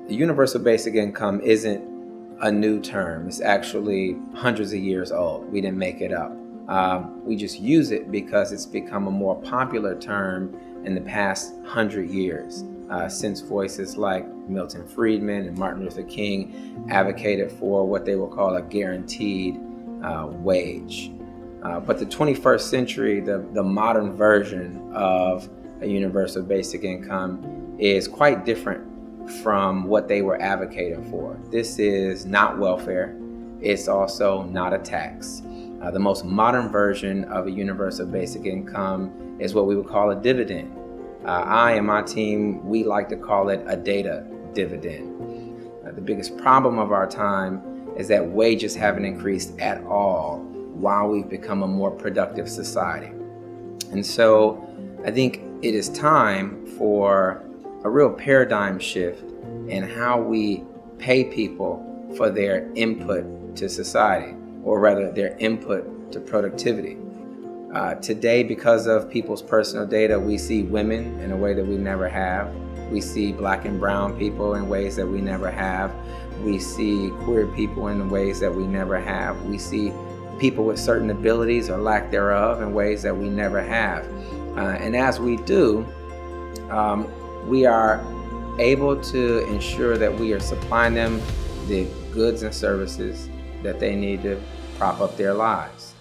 The universal basic income isn't a new term. It's actually hundreds of years old. We didn't make it up. We just use it because it's become a more popular term in the past 100 years, since voices like Milton Friedman and Martin Luther King advocated for what they will call a guaranteed wage. But the 21st century, the modern version of a universal basic income is quite different from what they were advocating for. This is not welfare. It's also not a tax. The most modern version of a universal basic income is what we would call a dividend. I and my team, we like to call it a data dividend. The biggest problem of our time is that wages haven't increased at all while we've become a more productive society. And so I think it is time for a real paradigm shift in how we pay people for their input to society, or rather their input to productivity. Today, because of people's personal data, we see women in a way that we never have. We see Black and brown people in ways that we never have. We see queer people in ways that we never have. We see people with certain abilities or lack thereof in ways that we never have. And as we do, we are able to ensure that we are supplying them the goods and services that they need to prop up their lives.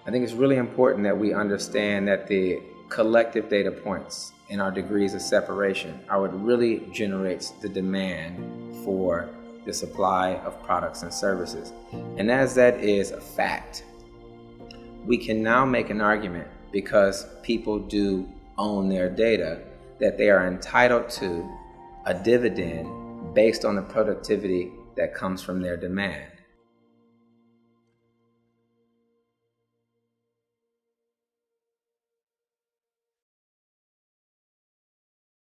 I think it's really important that we understand that the collective data points in our degrees of separation are what really generates the demand for the supply of products and services. And as that is a fact, we can now make an argument, because people do own their data, that they are entitled to a dividend based on the productivity that comes from their demand.